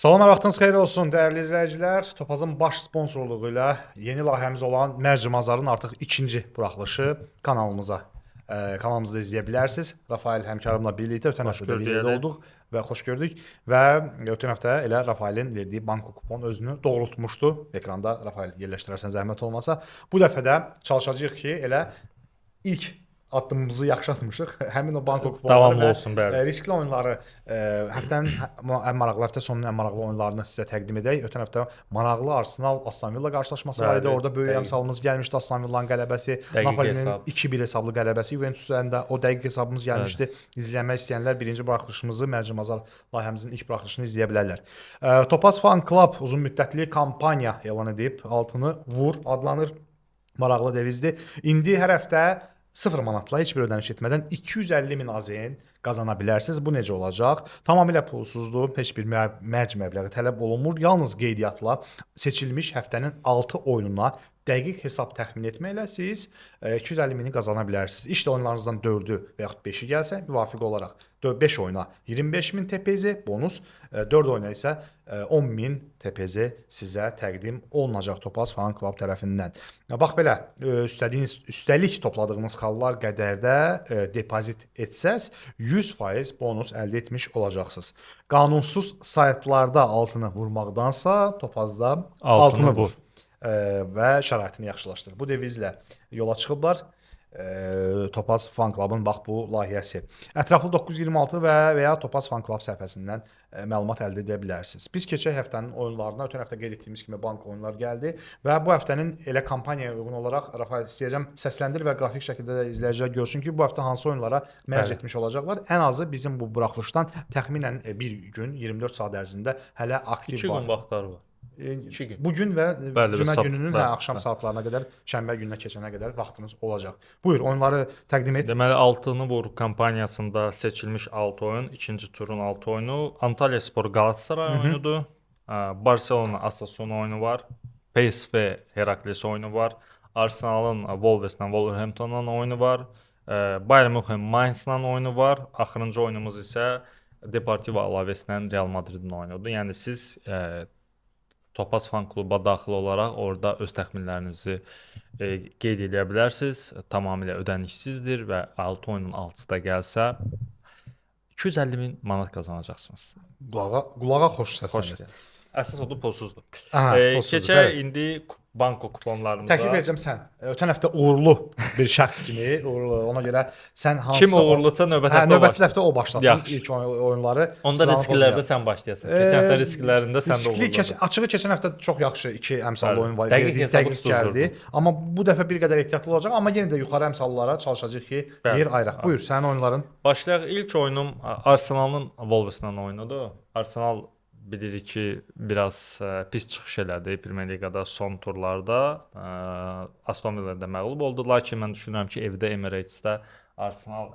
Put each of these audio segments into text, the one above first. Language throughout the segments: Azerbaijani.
Salam, vaxtınız xeyir olsun dəyərli izləyicilər. Topazın baş sponsorluğu ilə yeni layihəmiz olan Mərc Mazarın artıq ikinci buraxılışı kanalımızda izləyə bilərsiniz. Rafael həmkarımla birlikdə ötən həftə də birlikdə olduq və xoş gördük. Və ötən həftə elə Rafaelin verdiyi banko kupon özünü doğrultmuşdu. Ekranda Rafael yerləşdirərsən zəhmət olmasa. Bu dəfə də çalışacağıq ki, elə ilk addımımızı yaxşı atmışıq. Həmin o banko kuponları və riskli oyunları həftənin ən maraqlı, həftə sonunun ən maraqlı oyunlarını sizə təqdim edək. Ötən həftə maraqlı Arsenal Aston Villa qarşılaşması var idi. Orada böyük əmsalımız gəlmişdi. Aston Villa'nın qələbəsi, Napolinin 2-1 hesablı qələbəsi, Juventus-ın da o dəqiq hesabımız gəlmişdi. İzləmək istəyənlər birinci buraxılışımızı, Mərc Mazar layihəmizin ilk buraxılışını izləyə bilərlər. Topaz Fan Club uzun müddətli kampaniya elan edib, altını vur adlanır. Maraqlı devizdir. İndi hər həftə 0 manatla heç bir ödəniş etmədən 250 min AZN qazana bilərsiniz. Bu necə olacaq? Tamamilə pulsuzdur. Heç bir mərc məbləği tələb olunmur. Yalnız qeydiyyatla seçilmiş həftənin 6 oyununa dəqiq hesab təxmin etməklə siz 250 mini qazana bilərsiniz. İşte oyunlarınızdan 4-ü və yaxud 5-i gəlsə, müvafiq olaraq 5 oyuna 25 min TPZ bonus, 4 oyuna isə 10 min TPZ sizə təqdim olunacaq Topaz Fan Club tərəfindən. Bax belə, üstəlik topladığınız xallar qədərdə depozit etsəz 100% bonus əldə etmiş olacaqsınız. Qanunsuz saytlarda altını vurmaqdansa Topazda altını vur və şəraitini yaxşılaşdır. Bu devizlə yola çıxıblar. Topaz Fan Club'ın bax bu layihəsi. Ətraflı 926 və ya Topaz Fan Club səhifəsindən məlumat əldə edə bilərsiniz. Biz keçək həftənin oyunlarına, ötən həftə qeyd etdiyimiz kimi bank oyunlar gəldi və bu həftənin elə kampaniyaya uyğun olaraq Rafael istəyəcəm səsləndir və qrafik şəkildə də izləyicilər görsün ki, bu həftə hansı oyunlara mərc etmiş olacaqlar. Ən azı bizim bu buraxılışdan təxminən bir gün 24 saat ərzində hələ aktiv var. 2 gün vaxtları var. 2 gün. Bu gün və cümə gününün axşam saatlarına qədər, şənbə gününə keçənə qədər vaxtınız olacaq. Buyur, oyunları təqdim et. Deməli, altını vur kampaniyasında seçilmiş 6 oyun, ikinci turun 6 oyunu Antalyaspor Galatasaray oyunudur. Barcelona Asasuna oyunu var. PSV Herakles oyunu var. Arsenalın Wolves'la Wolverhampton'la oyunu var. Bayern München Mainz'la oyunu var. Axırıncı oyunumuz isə Deportivo Alaves'lə Real Madridin oyunudur. Yəni siz Topaz Fan Kluba daxil olaraq orada öz təxminlərinizi qeyd edə bilərsiniz. Tamamilə ödənişsizdir və 6 oyunun 6-sı da gəlsə 250 min manat qazanacaqsınız. Qulağa xoş səslənir. Əsas odur pulsuzdur. Keçək indi banko kuponlarımıza. Təklif edəcəm sən. Ötən həftə uğurlu bir şəxs kimi, ona görə sən hansı kim uğurlusa növbəti həftə o başlasın ilk oyunları. Onda risklərdə sən başlayasan. Keçən həftə risklərində sən də uğurlu. Açığı keçən həftə çox yaxşı 2 əmsallı oyun var. Dəqiq gəldi. Amma bu dəfə bir qədər ehtiyatlı olacaq, amma yenə də yuxarı əmsallara çalışacağıq ki, yer ayıraq. Buyur, sənin oyunların. Başlayaq. İlk oyunum Arsenalın Wolves-la oyunudur. Arsenal bilirik ki, biraz pis çıxış elədi Premier Liqada son turlarda. Aston Villa'da məğlub oldu. Lakin mən düşünürəm ki, evdə Emirates-də Arsenal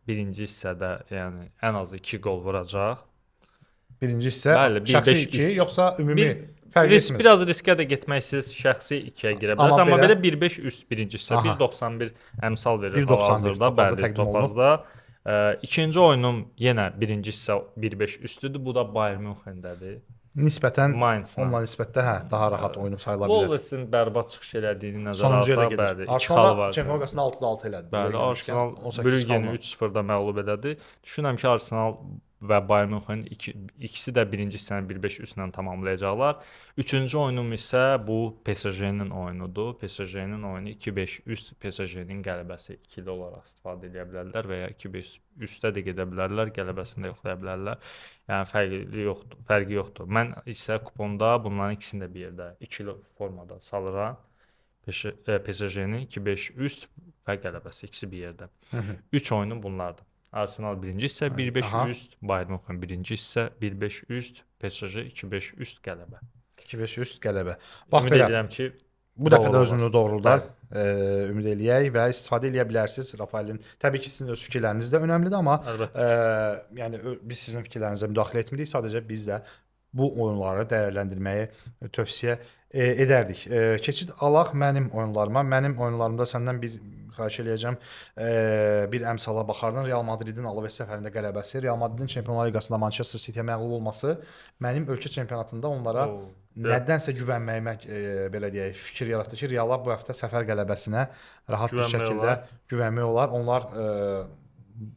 birinci hissədə yəni ən az 2 gol vuracaq. Birinci hissə şəxsi 2 yoxsa ümumi fərq etmir. Biraz riskə də getmək istəyirsiniz, şəxsi 2-yə girə bilərsiniz. Amma belə 1.5 üst birinci hissə 1.91 əmsal verir hal-hazırda bəli Topazda. İkinci oyunum yenə birinci hissə 1.5 üstüdür. Bu da Bayern Münxendədir. Nisbətən onunla nisbətdə daha rahat oyunu sayıla bilər. Wolves-in bərbad çıxış elədiyini nəzərə alsaq, bəli, 2 xalı var. Çempionlar Liqasında 6-6 elədi. Bəli, Arsenal Brüggeni 3-0-da məğlub elədi. Düşünürəm ki, Arsenal və Bayern Münxen ikisi də birinci hissəni 1.5 üstlə tamamlayacaqlar. Üçüncü oyunum isə bu PSG-nin oyunudur. PSG-nin oyunu 2.5 üst, PSG-nin qələbəsi 2-li olaraq istifadə edə bilərlər və ya 2.5 üstə də gedə bilərlər, qələbəsini də yoxlaya bilərlər. Yəni fərqi yoxdur. Mən isə kuponda bunların ikisini də bir yerdə ikili formada salıram. PSG-nin 2.5 üst və qələbəsi ikisi bir yerdə. 3 oyunum bunlardır. Arsenal birinci hissə 1.5 üst, Bayern Münxen birinci hissə 1.5 üst, PSG 2.5 üst qələbə. 2.5 üst qələbə. Bax belə. Ümid edirəm ki, bu dəfə də özünü doğruldar. Ümid eləyək və istifadə edə bilərsiniz Rafaelin. Təbii ki, sizin öz fikirləriniz də önəmlidir, amma yəni biz sizin fikirlərinizə müdaxilə etmirik. Sadəcə biz də bu oyunları dəyərləndirməyi tövsiyə edərdik. Keçid alaq mənim oyunlarıma. Mənim oyunlarımda səndən bir xahiş eləyəcəm. Bir əmsala baxardın. Real Madridin Alaves səfərində qələbəsi, Real Madridin Çempionlar Liqasında Manchester City-yə məğlub olması mənim ölkə çempionatında onlara nədənsə güvənməyimə belə deyək, fikir yaratdı ki, Reallar bu həftə səfər qələbəsinə rahat bir şəkildə güvənmək olar. Onlar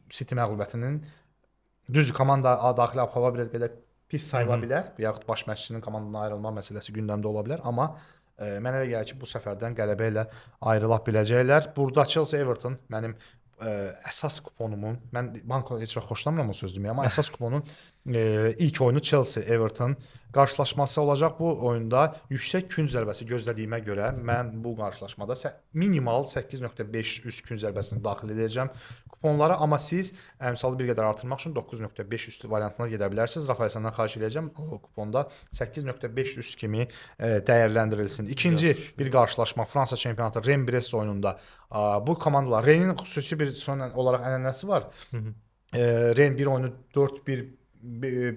City məğlubiyyətinin düzdür, komanda daxili hava bir qədər pis sayıla bilər, yaxud baş məşqçinin komandadan ayrılma məsələsi gündəmdə ola bilər, amma mənə elə gəlir ki, bu səfərdən qələbə ilə ayrıla biləcəklər. Burada Chelsea Everton mənim əsas kuponumun, mən banko heç vaxt xoşlamıram o söz deməyə, amma əsas kuponun ilk oyunu Chelsea Everton qarşılaşması olacaq. Bu oyunda yüksək gün zərbəsi gözlədiyimə görə mən bu qarşılaşmada minimal 8.5 üst gün zərbəsini daxil edəcəm kuponlara, amma siz əmsalı bir qədər artırmaq üçün 9.5 üst variantına gedə bilərsiniz. Rafael səndən xahiş edəcəm o kuponda 8.5 üst kimi dəyərləndirilsin. İkinci bir qarşılaşma Fransa çempionatı Rennes-Brest oyununda. Bu komandalar Rennes'in xüsusi bir son olaraq ənənəsi var. Rennes bir oyunu 4-1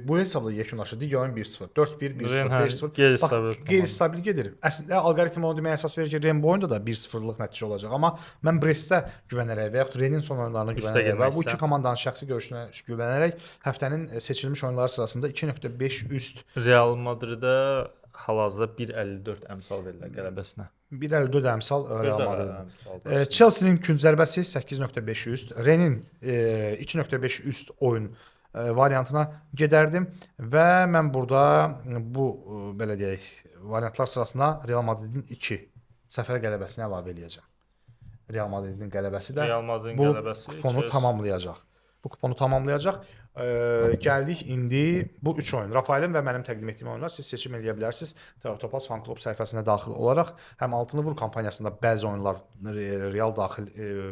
bu hesabla yekunlaşır. Digər oyun 1-0, 4-1, 1-0, 5-0. Qeyri-stabil gedir. Əslində alqoritm onu deməyə əsas verir ki, Rennes bu oyunda da 1-0-lıq nəticə olacaq. Amma mən Brestə güvənərək və yaxud Rennes'in son oyunlarına güvənərək və bu iki komandanın şəxsi görüşünə güvənərək həftənin seçilmiş oyunları sırasında 2.5 üst Real Madridə hal-hazırda 1.54 əmsal verirlər qələbəsinə. 1.54 əmsal Real Madrid. Chelsea-nin gün zərbəsi 8.5 üst, Rennes'in 2.5 üst oyun variantına gedərdim və mən burada bu belə deyək variantlar sırasına Real Madridin 2 səfər qələbəsini əlavə eləyəcəm. Real Madridin qələbəsi də bu kuponu tamamlayacaq. Bu kuponu tamamlayacaq. Gəldik indi bu 3 oyun. Rafaelin və mənim təqdim etdiyim oyunlar siz seçim edə bilərsiniz. Topaz fan klub səhifəsinə daxil olaraq həm Altını Vur kampanyasında bəzi oyunlar real daxil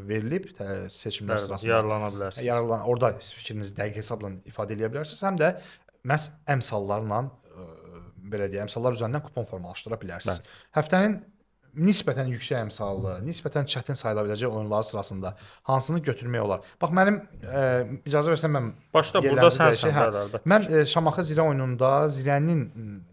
verilib seçimlər sırasında. Yararlana bilərsiniz. Orada fikrinizi dəqiq hesabla ifadə edə bilərsiniz. Həm də məhz əmsallarla belə deyək, əmsallar üzərindən kupon formalaşdıra bilərsiniz. Həftənin nisbətən yüksək əmsallı, nisbətən çətin sayıla biləcək oyunlar sırasında hansını götürmək olar? Bax mənim icazə versən mən başda burada sənsən əlbəttə. Mən Şamaxı Zirə oyununda Zirənin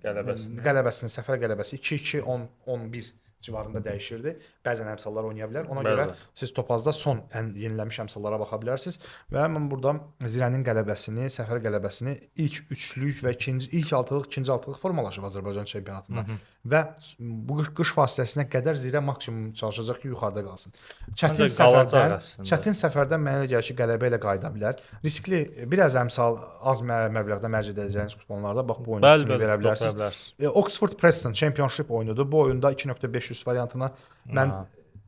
qələbəsinin səfər qələbəsi 2-2 10-11 civarında dəyişirdi. Bəzən əmsallar oynaya bilər. Ona görə siz topazda son yenilənmiş əmsallara baxa bilərsiniz və mən burada Zirənin qələbəsini, səfər qələbəsini ilk üçlük və ilk altılıq, ikinci altılıq formalaşıb Azərbaycan çempionatında və bu qış fasiləsinə qədər Zirə maksimum çalışacaq ki, yuxarıda qalsın. Çətin səfərdən mənə elə gəlir ki, qələbə ilə qayıda bilər. Riskli biraz əmsal az məbləğdə mərc edəcəyiniz kuponlarda bax bu oyunu üstünlüyü verə bilərsiniz. Oxford Preston Championship oyunudur. Bu oyunda 2.5 variantına mən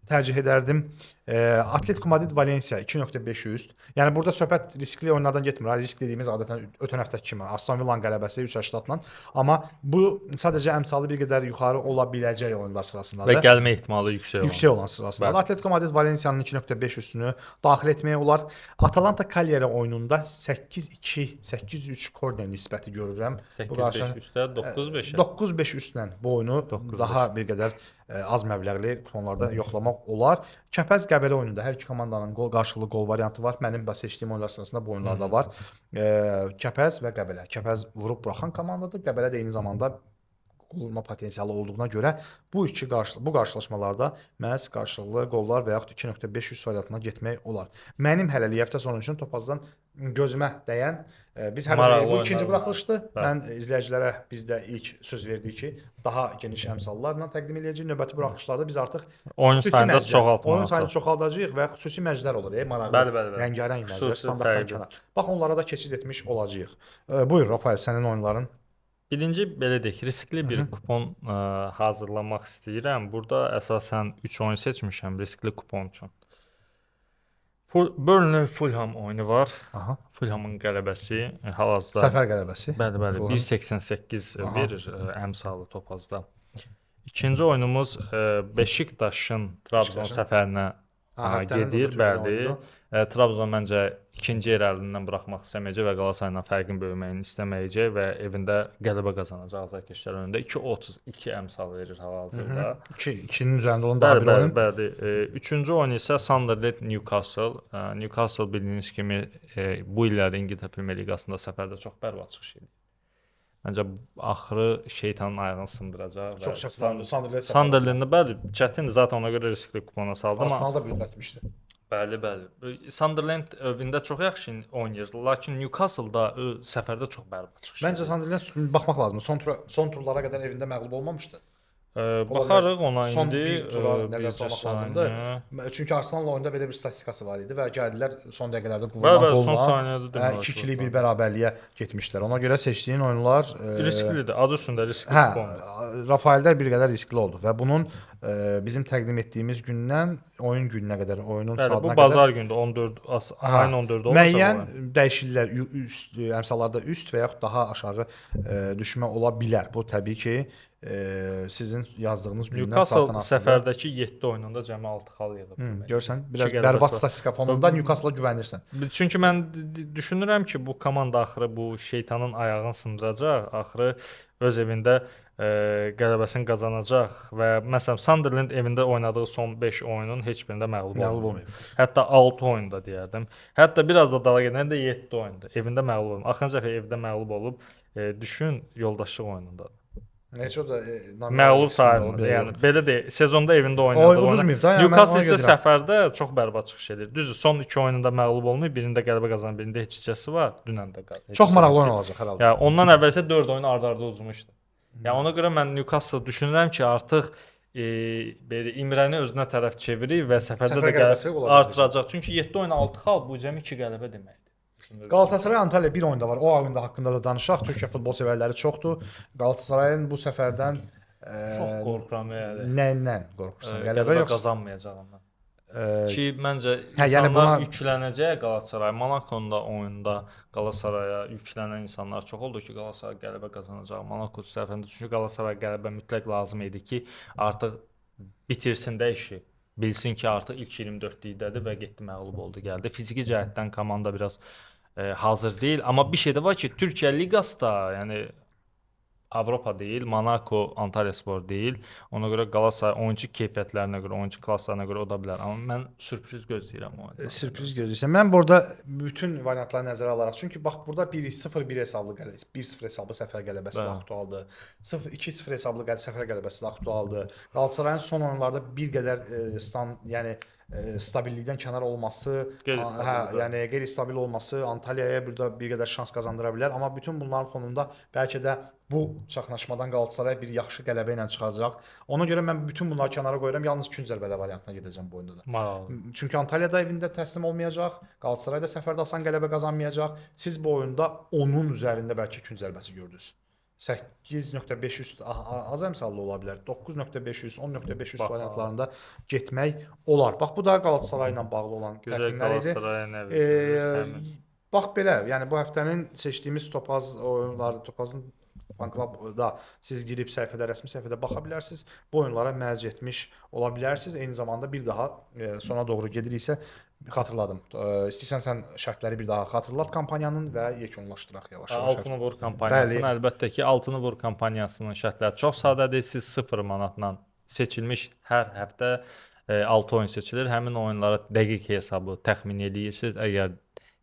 tercih edərdim. Atletico Madrid Valencia 2.5 üst. Yəni burada söhbət riskli oyunlardan getmir. Risk dediyimiz adətən ötən həftəki kimi Aston Villa'nın qələbəsi 3-8-la. Amma bu sadəcə əmsalı bir qədər yuxarı ola biləcək oyunlar sırasındadır. Və gəlmə ehtimalı yüksək olan sırasındadır. Atletico Madrid Valencia'nın 2.5 üstünü daxil etmək olar. Atalanta Cagliari oyununda 8-2, 8-3 korner nisbəti görürəm. 8-5 üstə 9-5. 9-5 üstlə bu oyunu daha bir qədər az məbləğli kuponlarda yoxlamaq olar. Kəpəz Qəbələ oyununda hər iki komandanın qarşılıqlı gol variantı var. Mənim seçdiyim oyunlar sırasında bu oyunlarda var. Kəpəz və Qəbələ. Kəpəz vurub buraxan komandadır. Qəbələ də eyni zamanda qol vurma potensialı olduğuna görə bu qarşılaşmalarda məhz qarşılıqlı qollar və yaxud 2.5 üst variantına getmək olar. Mənim hələlik həftə sonu üçün topazdan gözümə dəyən biz bu ikinci buraxılışdır. Mən izləyicilərə biz də ilk söz verdik ki, daha geniş əmsallarla təqdim edəcəyik. Növbəti buraxılışlarda biz artıq oyun sayını çoxaldacağıq və xüsusi mərclər olur. Maraqlı, rəngarəng mərclər, standartdan kənar. Bax onlara da keçid etmiş olacağıq. Buyur Rafael, sənin oyunların. Birinci belə deyək, riskli bir kupon hazırlamaq istəyirəm. Burada əsasən 3 oyun seçmişəm riskli kupon üçün. Burnley Fulham oyunu var. Fulhamın qələbəsi hal-hazırda səfər qələbəsi. Bəli, 1.88 verir əmsalı topazda. İkinci oyunumuz Beşiktaşın Trabzon səfərinə gedir, bəli. Trabzon məncə ikinci yer əlindən buraxmaq istəməyəcək və Qalatasarayla fərqin böyüməyini istəməyəcək və evində qələbə qazanacaq azarkeşlər önündə 2.32 əmsal verir hal-hazırda. 2-nin üzərində olan daha bir oyun. Bəli. Üçüncü oyun isə Sunderland Newcastle. Newcastle bildiyiniz kimi bu illər İngiltərə Premyer Liqasında səfərdə çox bərbad çıxış edir. Məncə axırı şeytanın ayağını sındıracaq Çox və səhvləndi. Sunderland Sunderland-i bəli, çətindir. Zaten ona görə riskli kupona saldı amma Arsenal da böyütmüşdü. bəli, bəli. Sunderland evində çox yaxşı oynayır, lakin Newcastle-da səfərdə çox bərbad çıxış. Məncə Sunderland baxmaq lazımdır. Son turlara qədər evində məğlub olmamışdı. Baxarıq ona son indi bir tura nəzər bircə salmaq saniyə. lazımdır. Çünki Arsenal oyunda belə bir statistikası var idi və gəldilər son dəqiqələrdə Bəli, qovurma son qolla saniyədə demək 2-2'lik bir bərabərliyə getmişlər. Ona görə seçdiyin oyunlar risklidir. Adı üstündə riskli hə, kupondur. Rafaeldə bir qədər riskli oldu və bunun bizim təqdim etdiyimiz gündən oyun gününə qədər, oyunun Bəli, saatına bu qədər bazar gündə 14 ayın 14-də olacaq. müəyyən dəyişikliklər üst əmsallarda üst və yaxud daha aşağı düşmə ola bilər. Bu təbii ki sizin yazdığınız gündən Newcastle saatın aslında. səfərdəki 7 oyununda cəmi 6 xal yığıb. Görsən, biraz İki qələbəsi bərbad var. statistika fonunda Newcastle-a güvənirsən. Çünki mən düşünürəm ki, bu komanda axırı bu şeytanın ayağını sındıracaq, axırı öz evində qələbəsini qazanacaq və məsələn Sunderland evində oynadığı son 5 oyunun heç birində məğlub olmayıb. Hətta 6 oyunda deyərdim. Hətta biraz da dala gedəndə 7 oyunda evində məğlub olub. Axırıncı dəfə evdə məğlub olub. Düşün, yoldaşlıq oyununda. Necə o da Məğlub sayılmır. Yəni belə deyil. Sezonda evində oynadı. Uduzmayıb da. Newcastle isə səfərdə çox bərbad çıxış edir. Düzdür, son 2 oyununda məğlub olmayıb, birində qələbə qazanıb, birində heç hissəsi var. Dünən də qaldı. Çox maraqlı oyun olacaq hər halda. Yəni ondan əvvəl isə 4 oyun ard-arda uzmuşdu. Yəni ona görə mən Newcastle düşünürəm ki, artıq belə İmrəni özünə tərəf çevirir və səfərdə də qələbəsi olacaq. artıracaq. Çünki 7 oyuna 6 xal bu cəmi 2 qələbə deməkdir. Galatasaray Antalya bir oyunda var. O oyunda haqqında da danışaq. Türkiyə futbol sevərləri çoxdur. Galatasarayın bu səfərdən çox qorxuram yəni. Nəyindən qorxursan? Qələbə qazanmayacağından. Ki məncə yəni insanlar yüklənəcək Galatasaray. Monaco-da oyunda Galatasaraya yüklənən insanlar çox oldu ki, Galatasaray qələbə qazanacaq. Monaco səfərində çünki Galatasaray qələbə mütləq lazım idi ki, artıq bitirsin də işi. Bilsin ki, artıq ilk 24-lükdədir və getdi məğlub oldu, gəldi. Fiziki cəhətdən komanda biraz hazır deyil, amma bir şey də var ki, Türkiyə liqası da, yəni Avropa deyil, Monaco, Antalyaspor deyil. Ona görə Galatasaray oyunçu keyfiyyətlərinə görə, oyunçu klasslarına görə ola bilər. Amma mən sürpriz gözləyirəm o oyunda. Sürpriz gözləyirsən. Mən burada bütün variantları nəzərə alaraq, çünki bax burada 1-0 hesablı qələbəsi, 1-0 hesablı səfər qələbəsi də aktualdır. 2-0 hesablı səfər qələbəsi də aktualdır. Qalatasarayın son oyunlarda bir qədər yəni stabillikdən kənar olması, yəni qeyri-stabil olması Antalyaya burada bir qədər şans qazandıra bilər, amma bütün bunların fonunda bəlkə də bu çaxnaşmadan Qalatasaray bir yaxşı qələbə ilə çıxacaq. Ona görə mən bütün bunları kənara qoyuram, yalnız 2 zərbələ variantına gedəcəm bu oyunda da. Çünki Antalya da evində təslim olmayacaq, Qalatasaray da səfərdə asan qələbə qazanmayacaq. Siz bu oyunda onun üzərində bəlkə 2 zərbəsi gördünüz. 8.500 az əmsallı ola bilər. 9.500, 10.500 variantlarında getmək olar. Bax bu da Qalatasaray ilə bağlı olan təxminlər idi. Bax belə, yəni bu həftənin seçdiyimiz topaz oyunları, topazın Fan Club-da siz girib səhifədə, rəsmi səhifədə baxa bilərsiniz. Bu oyunlara mərc etmiş ola bilərsiniz. Eyni zamanda bir daha sona doğru gediriksə xatırladım. İstəyirsən sən şərtləri bir daha xatırlat kampaniyanın və yekunlaşdıraq yavaş-yavaş. Altını vur kampaniyasının əlbəttə ki, Altını vur kampaniyasının şərtləri çox sadədir. Siz 0 manatla seçilmiş hər həftə 6 oyun seçilir. Həmin oyunlara dəqiq hesabı təxmin eləyirsiniz. Əgər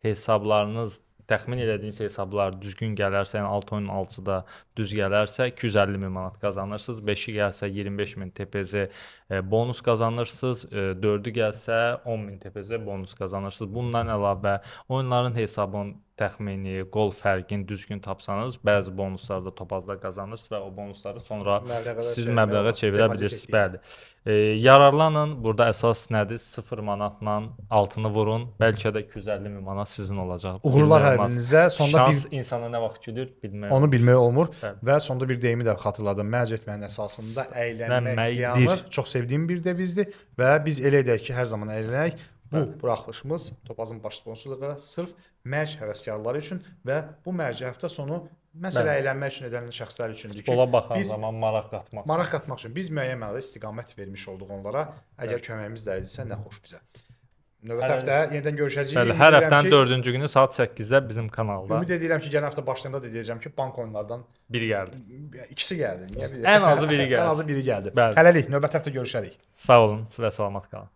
hesablarınız təxmin elədiyiniz hesablar düzgün gələrsə, yəni 6 oyunun 6-sı da düz gələrsə 250 min manat qazanırsınız. 5-i gəlsə 25 min TPZ bonus qazanırsınız. 4-ü gəlsə 10 min TPZ bonus qazanırsınız. Bundan əlavə oyunların hesabının təxmini, qol fərqini düzgün tapsanız, bəzi bonusları da topazda qazanırsınız və o bonusları sonra siz məbləğə çevirə bilirsiniz. Bəli. Yararlanın. Burada əsas nədir? 0 manatla altını vurun. Bəlkə də 250 min manat sizin olacaq. Uğurlar hər birinizə. Şans insana nə vaxt güdür bilmək. Onu bilmək olmur. Və sonda bir deyimi də xatırladım. Mərc etməyin əsasında əylənmək dayanır. Çox sevdiyim bir devizdir və biz elə edək ki, hər zaman əylənək. Bu buraxılışımız Topazın baş sponsorluğu sırf mərc həvəskarları üçün və bu mərci həftə sonu məsələ əylənmək üçün edilən şəxslər üçündür ki, ola baxan zaman maraq qatmaq üçün biz müəyyən mənada istiqamət vermiş olduq onlara. Əgər köməyimiz dəyilsə nə xoş bizə. Növbəti həftə yenidən görüşəcəyik. Bəli, hər həftənin 4-cü günü saat 8-də bizim kanalda. Ümid edirəm ki, gələn həftə başlayanda da deyəcəm ki, bank oyunlardan biri gəldi. İkisi gəldi. Ən azı biri gəldi. Ən azı biri gəldi. Hələlik növbəti həftə görüşərik. Sağ olun və salamat qalın.